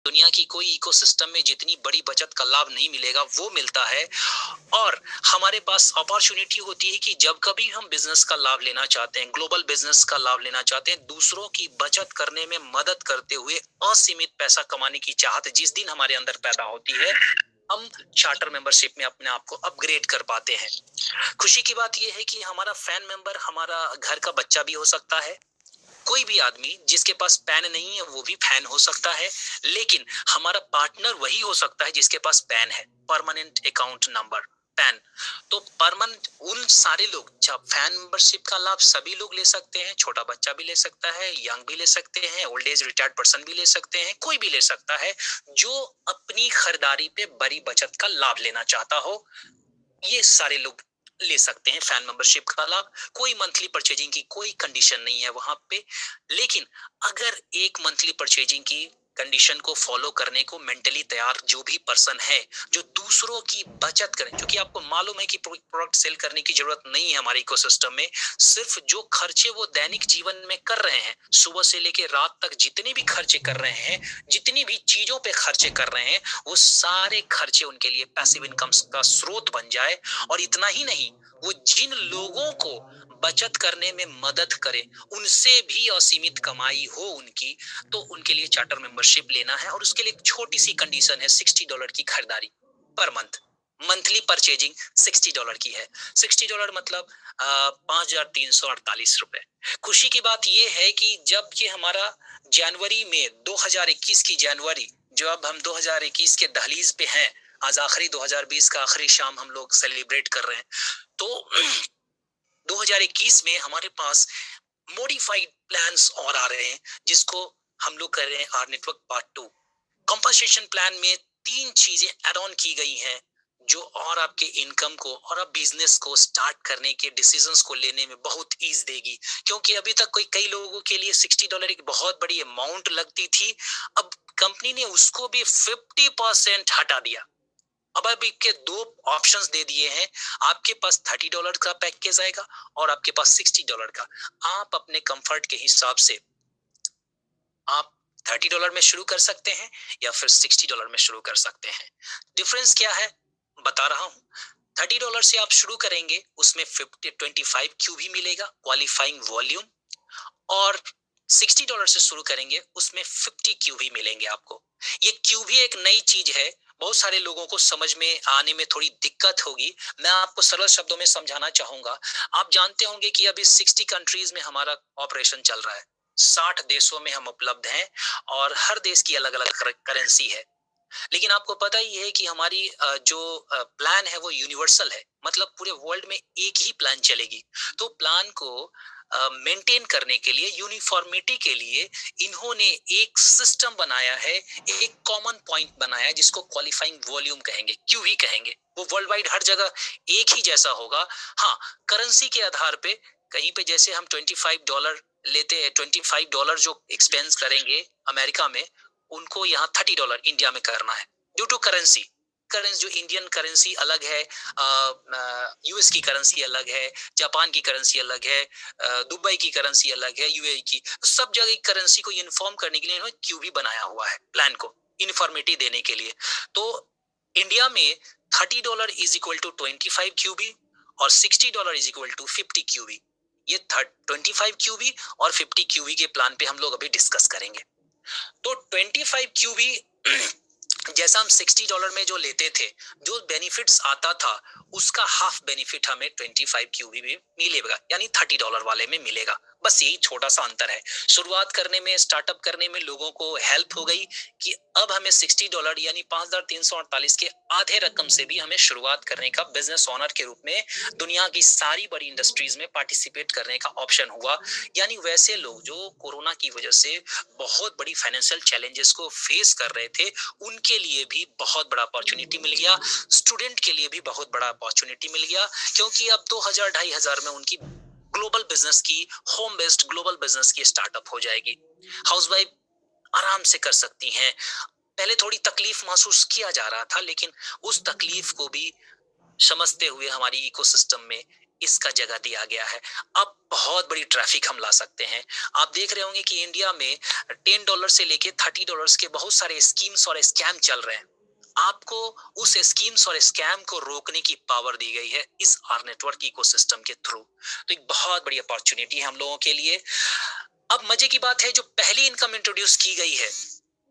दुनिया की कोई इकोसिस्टम में जितनी बड़ी बचत का लाभ नहीं मिलेगा वो मिलता है। और हमारे पास अपॉर्चुनिटी होती है कि जब कभी हम बिजनेस का लाभ लेना चाहते हैं, ग्लोबल बिजनेस का लाभ लेना चाहते हैं, दूसरों की बचत करने में मदद करते हुए असीमित पैसा कमाने की चाहत जिस दिन हमारे अंदर पैदा होती है, हम चार्टर मेंबरशिप में अपने आप को अपग्रेड कर पाते हैं। खुशी की बात यह है कि हमारा फैन मेंबर हमारा घर का बच्चा भी हो सकता है। कोई भी आदमी जिसके पास पैन नहीं है वो भी फैन हो सकता है, लेकिन हमारा पार्टनर वही हो सकता है जिसके पास पैन है, परमानेंट अकाउंट नंबर, पैन। तो परमानेंट उन सारे लोग, जब फैन मेंबरशिप का लाभ सभी लोग ले सकते हैं, छोटा बच्चा भी ले सकता है, यंग भी ले सकते हैं, ओल्ड एज रिटायर्ड पर्सन भी ले सकते हैं, कोई भी ले सकता है जो अपनी खरीदारी पे बड़ी बचत का लाभ लेना चाहता हो। ये सारे लोग ले सकते हैं फैन मेंबरशिप का लाभ। कोई मंथली परचेजिंग की कोई कंडीशन नहीं है वहां पे, लेकिन अगर एक मंथली परचेजिंग की कंडीशन को फॉलो करने को मेंटली तैयार जो भी पर्सन है, जो दूसरों की बचत करें, क्योंकि आपको मालूम है कि प्रोडक्ट सेल करने की जरूरत नहीं है हमारे इकोसिस्टम में। सिर्फ जो खर्चे वो दैनिक जीवन में कर रहे हैं, सुबह से लेके रात तक जितने भी खर्चे कर रहे हैं, जितनी भी चीजों पे खर्चे कर रहे हैं, वो सारे खर्चे उनके लिए पैसिव इनकम का स्रोत बन जाए। और इतना ही नहीं, वो जिन लोगों को बचत करने में मदद करे, उनसे भी असीमित कमाई हो उनकी, तो उनके लिए चार्टर मेंबरशिप लेना है। और उसके लिए एक छोटी सी कंडीशन है, $60 की खरीदारी पर मंथ। मंथली परचेजिंग $60 की है। $60 मतलब 5,348 रुपए। खुशी की बात यह है कि जब ये हमारा जनवरी में 2021 की जनवरी, जो अब हम 2021 के दहलीज पे हैं, आज आखिरी 2020 का आखिरी शाम हम लोग सेलिब्रेट कर रहे हैं, तो 2021 में हमारे पास मॉडिफाइड प्लान्स और आ रहे हैं, जिसको हम लोग कर रहे हैं R network part 2। Compensation plan में 3 चीजें एड ऑन की गई हैं जो और आपके इनकम को और आप बिजनेस को स्टार्ट करने के डिसीजंस को लेने में बहुत ईज देगी। क्योंकि अभी तक कई लोगों के लिए $60 एक बहुत बड़ी अमाउंट लगती थी, अब कंपनी ने उसको भी 50% हटा दिया। अब आप के 2 ऑप्शंस दे दिए हैं, आपके पास $30 का पैकेज आएगा और आपके पास $60 का। आप अपने कंफर्ट के हिसाब से आप $30 में शुरू कर सकते हैं या फिर $60 में शुरू कर सकते हैं। डिफरेंस क्या है बता रहा हूं। $30 से आप शुरू करेंगे, उसमें 25 क्यू भी मिलेगा, क्वालिफाइंग वॉल्यूम। और $60 से शुरू करेंगे, उसमें 50 क्यू भी मिलेंगे आपको। ये क्यू भी एक नई चीज है, बहुत सारे लोगों को समझ में आने में थोड़ी दिक्कत होगी। मैं आपको सरल शब्दों में समझाना चाहूंगा। आप जानते होंगे कि अभी 60 कंट्रीज में हमारा ऑपरेशन चल रहा है, 60 देशों में हम उपलब्ध हैं और हर देश की अलग अलग करेंसी है। लेकिन आपको पता ही है कि हमारी जो प्लान है वो यूनिवर्सल है, मतलब पूरे वर्ल्ड में एक ही प्लान चलेगी। तो प्लान को मेंटेन करने के लिए, यूनिफॉर्मिटी के लिए इन्होंने एक सिस्टम बनाया है, एक कॉमन पॉइंट बनाया है जिसको क्वालिफाइंग वॉल्यूम कहेंगे, क्यू ही कहेंगे। वो वर्ल्ड वाइड हर जगह एक ही जैसा होगा। हाँ, करेंसी के आधार पे कहीं पे जैसे हम $25 लेते हैं, $25 जो एक्सपेंस करेंगे अमेरिका में, उनको यहाँ $30 इंडिया में करना है ड्यू टू करेंसी। जो इंडियन करेंसी अलग है, यूएस की करेंसी अलग है, जापान की करेंसी अलग है, दुबई की करेंसी अलग है, यूएई की। तो सब जगह करेंसी को इन्फॉर्म करने के लिए इन्होंने क्यू भी बनाया हुआ है, प्लान को इन्फॉर्मेटिव देने के लिए। तो इंडिया में $30 इज इक्वल टू 25 क्यूबी और $60 इज इक्वल टू 50 क्यूबी। ये 25 क्यूबी और 50 क्यूबी के प्लान पे हम लोग अभी डिस्कस करेंगे। तो 25 क्यूबी जैसा हम $60 में जो लेते थे, जो बेनिफिट्स आता था उसका हाफ बेनिफिट हमें 25 क्यूबी में मिलेगा, यानी $30 वाले में मिलेगा। बस यही छोटा सा अंतर है। शुरुआत करने में, स्टार्टअप करने में लोगों को हेल्प हो गई कि अब हमें $60 यानी 5,348 के आधे रकम से भी हमें शुरुआत करने का, बिजनेस ओनर के रूप में दुनिया की सारी बड़ी इंडस्ट्रीज में पार्टिसिपेट करने का ऑप्शन हुआ। यानी वैसे लोग जो कोरोना की वजह से बहुत बड़ी फाइनेंशियल चैलेंजेस को फेस कर रहे थे, उनके लिए भी बहुत बड़ा अपॉर्चुनिटी मिल गया। स्टूडेंट के लिए भी बहुत बड़ा अपॉर्चुनिटी मिल गया, क्योंकि अब 2,000-2,500 में उनकी ग्लोबल बिजनेस की, होम बेस्ड ग्लोबल बिजनेस की स्टार्टअप हो जाएगी। हाउसवाइफ आराम से कर सकती हैं। पहले थोड़ी तकलीफ महसूस किया जा रहा था, लेकिन उस तकलीफ को भी समझते हुए हमारी इकोसिस्टम में इसका जगह दिया गया है। अब बहुत बड़ी ट्रैफिक हम ला सकते हैं। आप देख रहे होंगे कि इंडिया में $10 से लेके $30 के बहुत सारे स्कीम्स और स्कैम चल रहे हैं। आपको उस स्कीम्स और स्कैम को रोकने की पावर दी गई है इस आर नेटवर्क इकोसिस्टम के थ्रू। तो एक बहुत बड़ी अपॉर्चुनिटी है हम लोगों के लिए। अब मजे की बात है, जो पहली इनकम इंट्रोड्यूस की गई है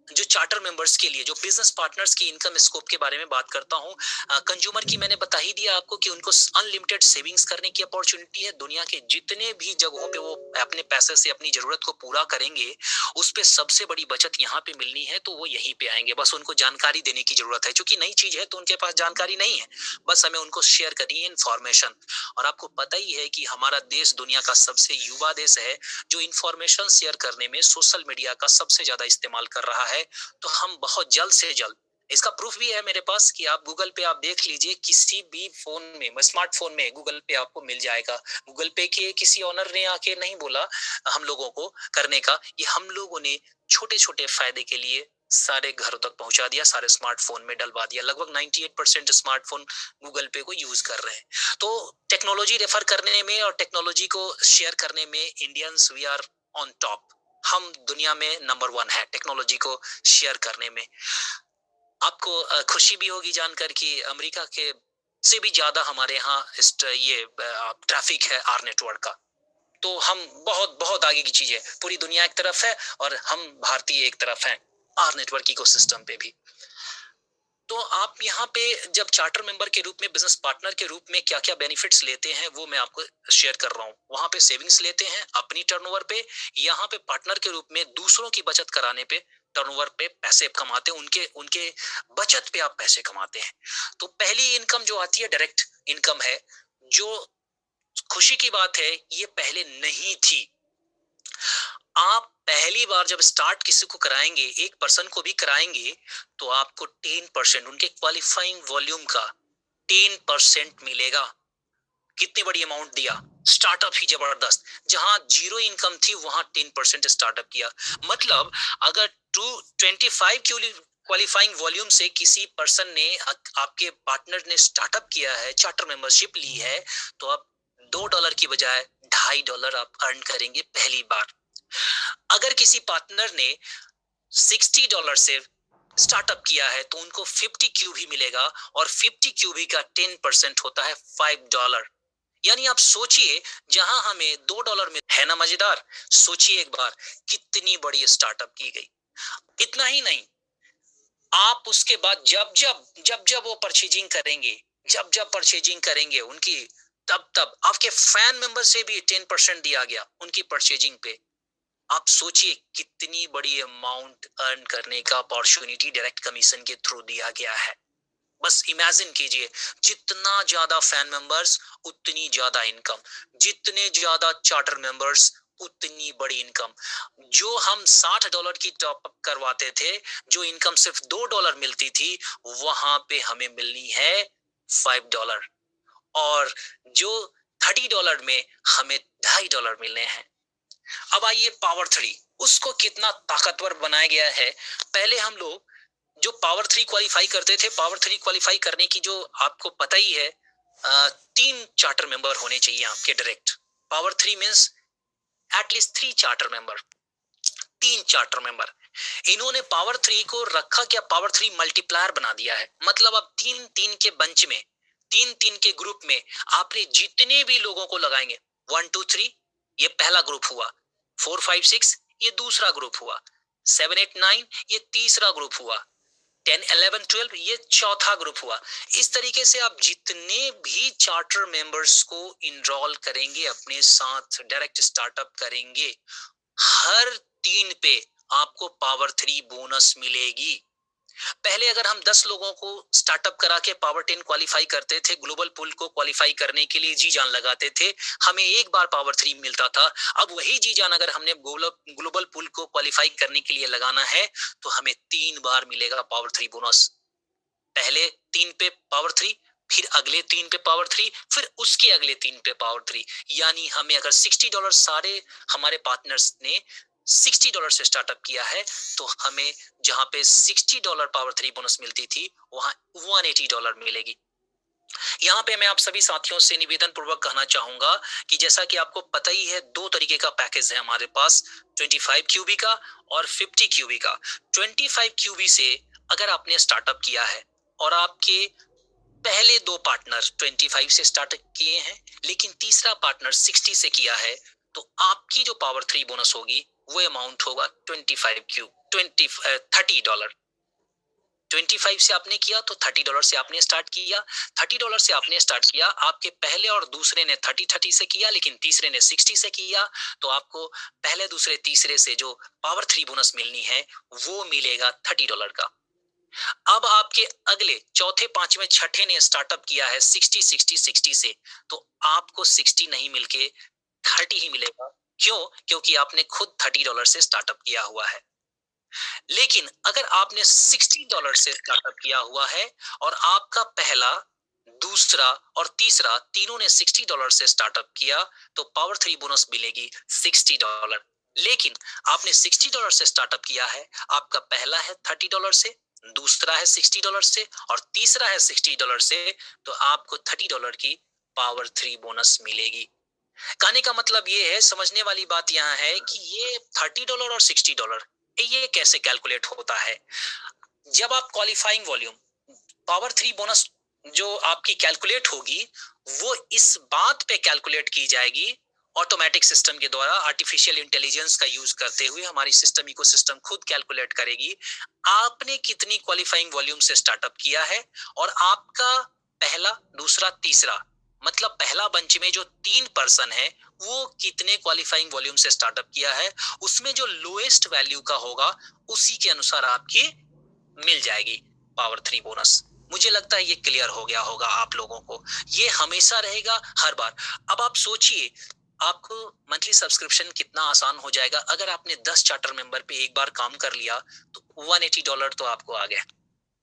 जो चार्टर मेंबर्स के लिए, जो बिजनेस पार्टनर्स की इनकम स्कोप के बारे में बात करता हूं। कंज्यूमर की मैंने बता ही दिया आपको कि उनको अनलिमिटेड सेविंग्स करने की अपॉर्चुनिटी है। दुनिया के जितने भी जगहों पे वो अपने पैसे से अपनी जरूरत को पूरा करेंगे, उस पे सबसे बड़ी बचत यहाँ पे मिलनी है तो वो यहीं पे आएंगे। बस उनको जानकारी देने की जरूरत है, क्योंकि नई चीज है तो उनके पास जानकारी नहीं है, बस हमें उनको शेयर करनी है इन्फॉर्मेशन। और आपको पता ही है कि हमारा देश दुनिया का सबसे युवा देश है, जो इन्फॉर्मेशन शेयर करने में सोशल मीडिया का सबसे ज्यादा इस्तेमाल कर रहा है। तो हम बहुत जल्द से जल्द, इसका प्रूफ भी है मेरे पास कि आप गूगल पे आप देख लीजिए, किसी भी फोन में, स्मार्टफोन में गूगल पे आपको मिल जाएगा। गूगल पे के किसी ओनर ने आके नहीं बोला हम लोगों को करने का, ये हम लोगों ने छोटे छोटे फायदे के लिए सारे घरों तक पहुंचा दिया, सारे स्मार्टफोन में डलवा दिया। लगभग 98% स्मार्टफोन गूगल पे को यूज कर रहे हैं। तो टेक्नोलॉजी रेफर करने में और टेक्नोलॉजी को शेयर करने में Indians we are on top. हम दुनिया में नंबर 1 है टेक्नोलॉजी को शेयर करने में। आपको खुशी भी होगी जानकर कि अमेरिका के से भी ज्यादा हमारे यहाँ ये ट्रैफिक है आर नेटवर्क का। तो हम बहुत बहुत आगे की चीज है। पूरी दुनिया एक तरफ है और हम भारतीय एक तरफ हैं आर नेटवर्क इकोसिस्टम पे भी। तो आप यहाँ पे जब चार्टर मेंबर के रूप में, बिजनेस पार्टनर के रूप में क्या क्या बेनिफिट्स लेते हैं वो मैं आपको शेयर कर रहा हूँ। वहां पे सेविंग्स लेते हैं अपनी टर्नओवर पे, यहाँ पे पार्टनर के रूप में दूसरों की बचत कराने पे, टर्नओवर पे पैसे कमाते हैं, उनके उनके बचत पे आप पैसे कमाते हैं। तो पहली इनकम जो आती है डायरेक्ट इनकम है। जो खुशी की बात है, ये पहले नहीं थी। आप पहली बार जब स्टार्ट किसी को कराएंगे, एक पर्सन को भी कराएंगे, तो आपको 10% उनके क्वालिफाइंग वॉल्यूम का 10% मिलेगा। कितनी बड़ी अमाउंट दिया। स्टार्टअप ही जबरदस्त। जहां जीरो इनकम थी वहां 10% स्टार्टअप किया। मतलब अगर 25 क्वालिफाइंग वॉल्यूम से किसी पर्सन ने, आपके पार्टनर ने स्टार्टअप किया है, चार्टर मेंबरशिप ली है, तो आप $2 की बजाय $2.5 आप अर्न करेंगे पहली बार। अगर किसी पार्टनर ने $60 से स्टार्टअप किया है तो उनको 50 क्यूबी मिलेगा, और 50 क्यूबी का 10% होता है $5। यानी आप सोचिए, जहां हमें $2 मिल है ना, मजेदार। सोचिए एक बार कितनी बड़ी स्टार्टअप की गई। इतना ही नहीं, आप उसके बाद जब वो परचेजिंग करेंगे, जब परचेजिंग करेंगे उनकी, तब आपके फैन मेंबर से भी 10% दिया गया उनकी परचेजिंग पे। आप सोचिए कितनी बड़ी अमाउंट अर्न करने का अपॉर्चुनिटी डायरेक्ट कमीशन के थ्रू दिया गया है। बस इमेजिन कीजिए, जितना ज्यादा फैन मेंबर्स उतनी ज्यादा इनकम, जितने ज्यादा चार्टर मेंबर्स उतनी बड़ी इनकम। जो हम $60 की टॉप अप करवाते थे, जो इनकम सिर्फ $2 मिलती थी, वहां पे हमें मिलनी है $5। और जो $30 में हमें $2.5 मिलने हैं। अब आइए पावर 3, उसको कितना ताकतवर बनाया गया है। पहले हम लोग जो पावर 3 क्वालिफाई करते थे, पावर 3 क्वालिफाई करने की जो आपको पता ही है, 3 चार्टर मेंबर होने चाहिए आपके direct. Power 3 means at least 3 charter member, 3 charter member. इन्होंने पावर 3 को रखा क्या, पावर 3 मल्टीप्लायर बना दिया है। मतलब अब 3-3 के बंच में, 3-3 के ग्रुप में आपने जितने भी लोगों को लगाएंगे, 1 2 3 ये पहला ग्रुप हुआ, 4 5 6 ये दूसरा ग्रुप हुआ, 7 8 9 ये तीसरा ग्रुप हुआ, 10 11 12 ये चौथा ग्रुप हुआ। इस तरीके से आप जितने भी चार्टर मेंबर्स को इनरोल करेंगे, अपने साथ डायरेक्ट स्टार्टअप करेंगे, हर 3 पे आपको पावर 3 बोनस मिलेगी। पहले अगर हम 10 लोगों को स्टार्टअप करा के पावर 10 क्वालिफाई करते थे, ग्लोबल पुल को क्वालिफाई करने के लिए जी जान लगाते थे, हमें एक बार पावर 3 मिलता था। अब वही जी जान अगर हमने ग्लोबल पुल को क्वालिफाई करने के लिए लगाना है, तो हमें 3 बार मिलेगा पावर 3 बोनस। पहले 3 पे पावर 3, फिर अगले 3 पे पावर 3, फिर उसके अगले 3 पे पावर 3। यानी हमें अगर $60 सारे हमारे पार्टनर्स ने $60 से स्टार्टअप किया है, तो हमें जहां पे $60 पावर 3 बोनस मिलती थी, वहां $180 मिलेगी। यहाँ पे मैं आप सभी साथियों से निवेदन पूर्वक कहना चाहूंगा कि जैसा कि आपको पता ही है, दो तरीके का पैकेज है हमारे पास, 25 क्यूबी का और 50 क्यूबी का। 25 क्यूबी से अगर आपने स्टार्टअप किया है और आपके पहले दो पार्टनर 25 से स्टार्ट किए हैं, लेकिन तीसरा पार्टनर 60 से किया है, तो आपकी जो पावर 3 बोनस होगी वो अमाउंट होगा 25 क्यूब 30 डॉलर। 25 से आपने किया तो $30 से आपने स्टार्ट किया, $30 से आपने स्टार्ट किया, आपके पहले और दूसरे ने 30 से किया, लेकिन तीसरे ने 60 से किया, तो आपको पहले दूसरे तीसरे से जो पावर 3 बोनस मिलनी है वो मिलेगा $30 का। अब आपके अगले चौथे पांचवें छठे ने स्टार्टअप किया है 60 से, तो आपको 60 नहीं मिलके 30 ही मिलेगा। क्यों? क्योंकि आपने खुद $30 से स्टार्टअप किया हुआ है। लेकिन अगर आपने $60 से स्टार्टअप किया हुआ है और आपका पहला, दूसरा और तीसरा तीनों ने $60 से स्टार्टअप किया, तो पावर 3 बोनस मिलेगी $60। लेकिन आपने $60 से स्टार्टअप किया है, आपका पहला है $30 से, दूसरा है $60 से और तीसरा है $60 से, तो आपको $30 की पावर 3 बोनस मिलेगी। कहने का मतलब ये है, समझने वाली बात यहाँ है कि ये $30 और $60 ये कैसे कैलकुलेट होता है। जब आप क्वालिफाइंग वॉल्यूम पावर 3 बोनस जो आपकी कैलकुलेट होगी, वो इस बात पे कैलकुलेट की जाएगी ऑटोमेटिक सिस्टम के द्वारा, आर्टिफिशियल इंटेलिजेंस का यूज करते हुए हमारी सिस्टम इकोसिस्टम खुद कैलकुलेट करेगी आपने कितनी क्वालिफाइंग वॉल्यूम से स्टार्टअप किया है और आपका पहला, दूसरा, तीसरा, मतलब पहला बंच में जो 3 पर्सन है वो कितने क्वालिफाइंग वॉल्यूम से स्टार्टअप किया है, उसमें जो लोएस्ट वैल्यू का होगा उसी के अनुसार आपकी मिल जाएगी पावर 3 बोनस। मुझे लगता है ये क्लियर हो गया होगा आप लोगों को। ये हमेशा रहेगा, हर बार। अब आप सोचिए, आपको मंथली सब्सक्रिप्शन कितना आसान हो जाएगा। अगर आपने 10 चार्टर मेंबर पे एक बार काम कर लिया तो $180 तो आपको आ गया,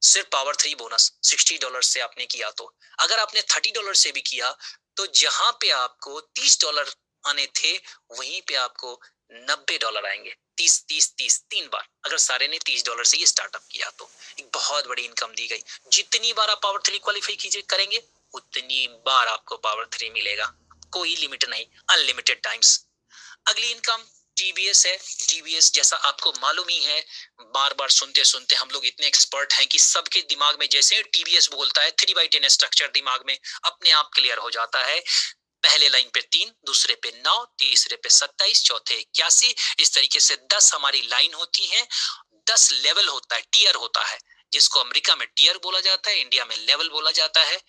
सिर्फ पावर 3 बोनस। $60 से आपने किया, तो अगर आपने $30 से भी किया, तो जहां पे आपको $30 आने थे वहीं पे आपको $90 आएंगे। 30 3 बार, अगर सारे ने $30 से ये स्टार्टअप किया तो एक बहुत बड़ी इनकम दी गई। जितनी बार आप पावर 3 क्वालिफाई कीजिए करेंगे उतनी बार आपको पावर 3 मिलेगा, कोई लिमिट नहीं, अनलिमिटेड टाइम्स। अगली इनकम टीबीएस है। टीबीएस जैसा आपको मालूम ही है, बार बार सुनते सुनते हम लोग इतने एक्सपर्ट हैं कि सबके दिमाग में जैसे टीबीएस बोलता है 3/10 स्ट्रक्चर दिमाग में अपने आप क्लियर हो जाता है। पहले लाइन पे 3, दूसरे पे 9, तीसरे पे 27, चौथे 81, इस तरीके से 10 हमारी लाइन होती है। 10 लेवल होता है, टियर होता है, जिसको अमेरिका में टियर बोला जाता है, इंडिया में लेवल बोला जाता है।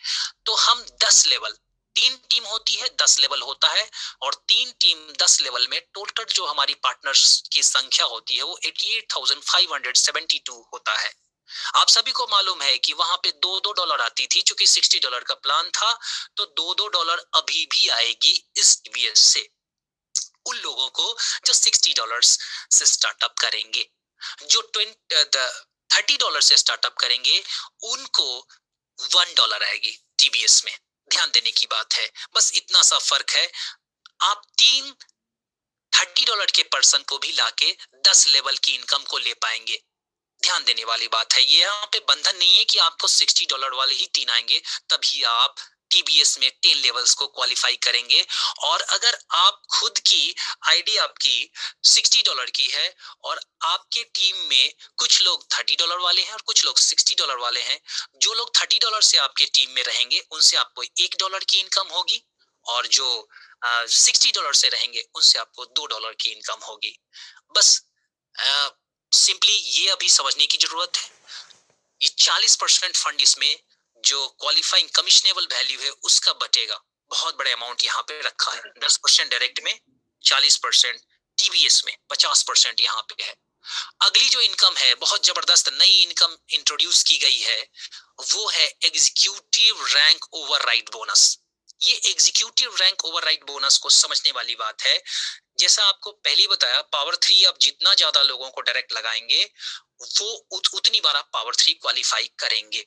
तो हम 10 लेवल, 3 टीम होती है, 10 लेवल होता है, और 3 टीम 10 लेवल में टोटल जो हमारी पार्टनर्स की संख्या होती है वो 88,572 होता है। आप सभी को मालूम है कि वहां पे $2 आती थी, चूंकि $60 का प्लान था, तो $2 अभी भी आएगी इस टीबीएस से उन लोगों को जो $60 से स्टार्टअप करेंगे। जो $30 से स्टार्टअप करेंगे उनको $1 आएगी टीबीएस में। ध्यान देने की बात है, बस इतना सा फर्क है। आप 3 $30 के पर्सन को भी लाके 10 लेवल की इनकम को ले पाएंगे। ध्यान देने वाली बात है, ये यहाँ पे बंधन नहीं है कि आपको $60 वाले ही 3 आएंगे तभी आप टीबीएस में 10 लेवल्स को क्वालिफाई करेंगे। और अगर आप खुद की आईडी आपकी $60 की है और आपके टीम में कुछ लोग $30 वाले हैं और कुछ लोग $60 वाले हैं, जो लोग $30 से आपके टीम में रहेंगे उनसे आपको $1 की इनकम होगी, और जो $60 से रहेंगे उनसे आपको $2 की इनकम होगी। बस सिंपली ये अभी समझने की जरूरत है, ये 40% फंड इसमें जो क्वालिफाइंग कमिश्नेबल वैल्यू है उसका बटेगा। बहुत बड़ा अमाउंट यहाँ पे रखा है, 10% डायरेक्ट में, 40% टीबीएस में, 50% यहाँ पे है। अगली जो इनकम है, बहुत जबरदस्त नई इनकम इंट्रोड्यूस की गई है, वो है एग्जीक्यूटिव रैंक ओवरराइड बोनस। ये एग्जीक्यूटिव रैंक ओवरराइड बोनस को समझने वाली बात है। जैसा आपको पहले बताया, पावर 3 आप जितना ज्यादा लोगों को डायरेक्ट लगाएंगे वो उतनी बार आप पावर 3 क्वालिफाई करेंगे।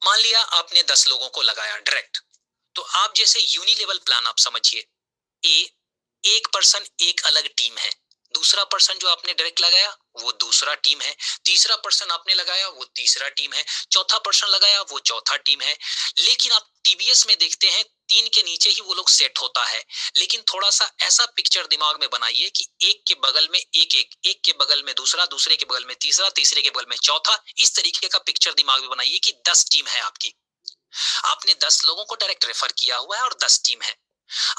मान लिया आपने 10 लोगों को लगाया डायरेक्ट, तो आप जैसे यूनि लेवल प्लान आप समझिए, एक पर्सन एक अलग टीम है, दूसरा पर्सन जो आपने डायरेक्ट लगाया वो दूसरा टीम है, तीसरा पर्सन आपने लगाया वो तीसरा टीम है, चौथा पर्सन लगाया वो चौथा टीम है। लेकिन आप टीबीएस में देखते हैं 3 के नीचे ही वो लोग सेट होता है। लेकिन थोड़ा सा ऐसा पिक्चर दिमाग में बनाइए कि एक के बगल में एक के बगल में दूसरा, दूसरे के बगल में तीसरा, तीसरे के बगल में चौथा, इस तरीके का पिक्चर दिमाग में बनाइए कि 10 टीम है आपकी। आपने 10 लोगों को डायरेक्ट रेफर किया हुआ है और 10 टीम है।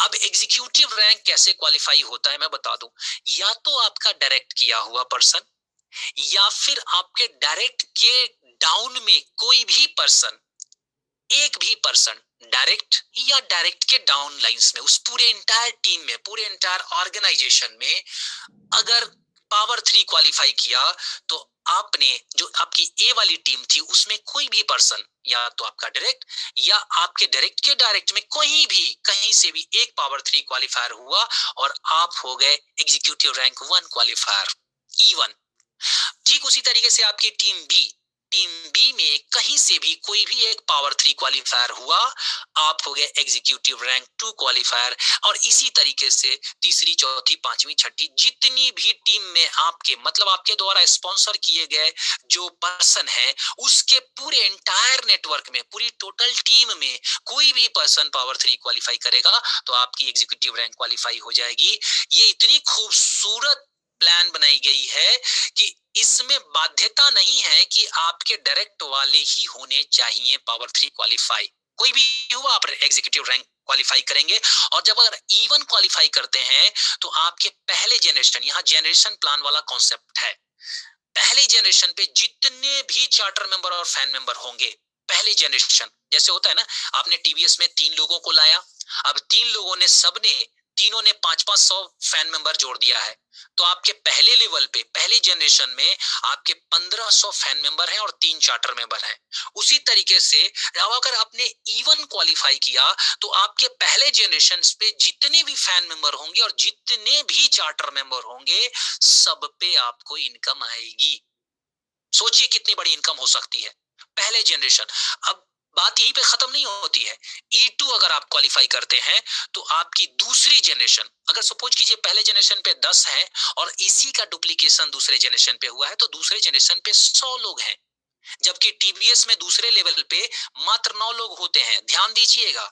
अब एग्जीक्यूटिव रैंक कैसे क्वालिफाई होता है मैं बता दूं। या तो आपका डायरेक्ट किया हुआ पर्सन, या फिर आपके डायरेक्ट के डाउन में कोई भी पर्सन, एक भी पर्सन डायरेक्ट या डायरेक्ट के डाउन लाइंस में, उस पूरे इंटायर टीम में, पूरे इंटायर ऑर्गेनाइजेशन में अगर पावर 3 क्वालिफाई किया, तो आपने जो आपकी ए वाली टीम थी उसमें कोई भी पर्सन, या तो आपका डायरेक्ट या आपके डायरेक्ट के डायरेक्ट में कोई भी, कहीं से भी एक पावर 3 क्वालिफायर हुआ और आप हो गए एग्जीक्यूटिव रैंक 1 क्वालिफायर, E1। ठीक उसी तरीके से आपकी टीम बी में कहीं से भी कोई भी एक पावर 3 क्वालिफायर हुआ, आप हो गए एग्जीक्यूटिव रैंक 2 क्वालिफायर। और इसी तरीके से तीसरी, चौथी, पांचवी, छठी, जितनी भी टीम में आपके, मतलब आपके द्वारा स्पॉन्सर किए गए जो पर्सन है, उसके पूरे एंटायर नेटवर्क में, पूरी टोटल टीम में कोई भी पर्सन पावर 3 क्वालिफाई करेगा तो आपकी एग्जीक्यूटिव रैंक क्वालिफाई हो जाएगी। ये इतनी खूबसूरत प्लान बनाई गई है कि इसमें बाध्यता नहीं है कि आपके डायरेक्ट वाले ही होने चाहिए पावर 3 क्वालिफाई। कोई भी हुआ आप एग्जीक्यूटिव रैंक क्वालिफाई करेंगे। और जब अगर E1 क्वालिफाई करते हैं तो आपके पहले जनरेशन, यहाँ जनरेशन प्लान वाला कॉन्सेप्ट है, पहले जनरेशन पे जितने भी चार्टर मेंबर और फैन मेंबर होंगे, पहले जनरेशन जैसे होता है ना, आपने टीवीएस में 3 लोगों को लाया, अब 3 लोगों ने, सबने, तीनों ने 500-500 फैन मेंबर जोड़ दिया है, तो आपके पहले लेवल पे, पहले जनरेशन में आपके 1500 फैन मेंबर हैं और 3 चार्टर मेंबर हैं। उसी तरीके से अब अगर आपने E1 क्वालिफाई किया तो आपके पहले जनरेशन पे जितने भी फैन मेंबर होंगे और जितने भी चार्टर मेंबर होंगे, सब पे आपको इनकम आएगी। सोचिए कितनी बड़ी इनकम हो सकती है पहले जनरेशन। अब बात यहीं पे खत्म नहीं होती है। E2 अगर आप क्वालिफाई करते हैं तो आपकी दूसरी जनरेशन, अगर सपोज कीजिए पहले जनरेशन पे 10 हैं और इसी का डुप्लीकेशन दूसरे जनरेशन पे हुआ है, तो दूसरे जनरेशन पे 100 लोग हैं, जबकि टीबीएस में दूसरे लेवल पे मात्र 9 लोग होते हैं। ध्यान दीजिएगा,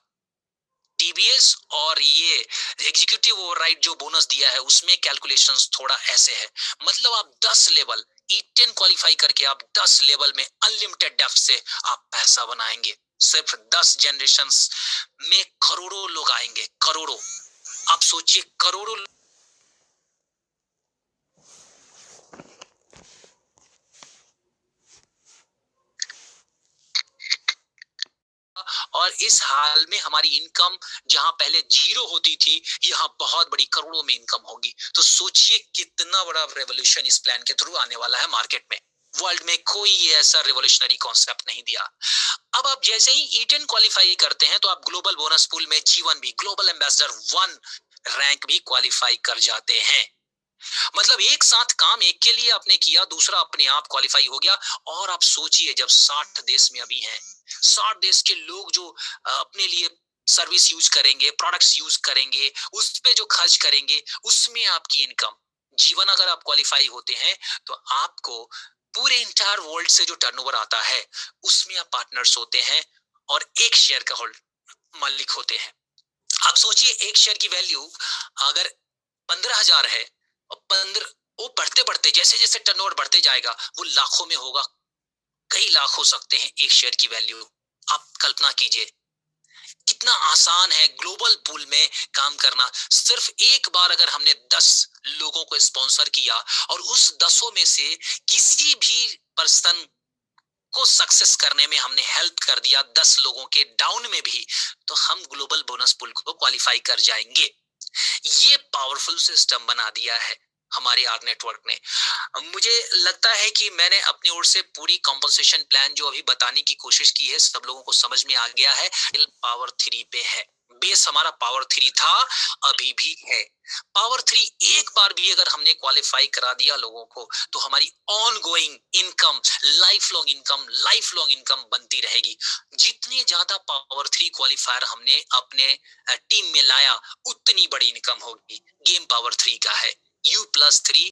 टीबीएस और ये एग्जीक्यूटिव ओवरराइड जो बोनस दिया है उसमें कैलकुलेशंस थोड़ा ऐसे है। मतलब आप 10 लेवल E10 क्वालिफाई करके आप 10 लेवल में अनलिमिटेड डेप्थ से आप पैसा बनाएंगे। सिर्फ 10 जनरेशंस में करोड़ों लोग आएंगे, करोड़ों। आप सोचिए करोड़ों। और इस हाल में हमारी इनकम जहां पहले 0 होती थी, यहाँ बहुत बड़ी करोड़ों में इनकम होगी। तो सोचिए कितना बड़ा रेवोल्यूशन इस प्लान के थ्रू आने वाला है मार्केट में। वर्ल्ड में कोई ऐसा रेवोल्यूशनरी कॉन्सेप्ट नहीं दिया। अब आप जैसे ही E10 क्वालिफाई करते हैं तो आप ग्लोबल बोनस पूल में G1 भी, ग्लोबल एम्बेसडर 1 रैंक भी क्वालिफाई कर जाते हैं। मतलब एक साथ काम एक के लिए आपने किया, दूसरा अपने आप क्वालिफाई हो गया। और आप सोचिए जब 60 देश में अभी हैं, 60 देश के लोग जो अपने लिए सर्विस यूज करेंगे, प्रोडक्ट्स यूज करेंगे, उस पे जो खर्च करेंगे, उसमें आपकी इनकम, जीवन अगर आप क्वालिफाई होते हैं तो आपको पूरे इंटायर वर्ल्ड से जो टर्नओवर आता है उसमें आप पार्टनर्स होते हैं और एक शेयर का होल्ड मालिक होते हैं। आप सोचिए एक शेयर की वैल्यू अगर 15,000 है और 15, वो बढ़ते बढ़ते जैसे जैसे टर्नओवर बढ़ते जाएगा वो लाखों में होगा, कई लाख हो सकते हैं एक शेयर की वैल्यू। आप कल्पना कीजिए कितना आसान है ग्लोबल पूल में काम करना। सिर्फ एक बार अगर हमने 10 लोगों को स्पॉन्सर किया और उस 10 में से किसी भी पर्सन को सक्सेस करने में हमने हेल्प कर दिया, 10 लोगों के डाउन में भी, तो हम ग्लोबल बोनस पूल को क्वालिफाई कर जाएंगे। ये पावरफुल सिस्टम बना दिया है हमारे आर नेटवर्क ने। मुझे लगता है कि मैंने अपनी ओर से पूरी कॉम्पनसेशन प्लान जो अभी बताने की कोशिश की है सब लोगों को समझ में आ गया है। पावर 3 पे है, बेस हमारा पावर 3 था, अभी भी है। पावर 3 एक बार भी अगर हमने क्वालिफाई करा दिया लोगों को तो हमारी on going income, life long income बनती रहेगी। जितने ज्यादा पावर 3 क्वालिफायर हमने अपने टीम में लाया उतनी बड़ी इनकम होगी। गेम पावर 3 का है, U+3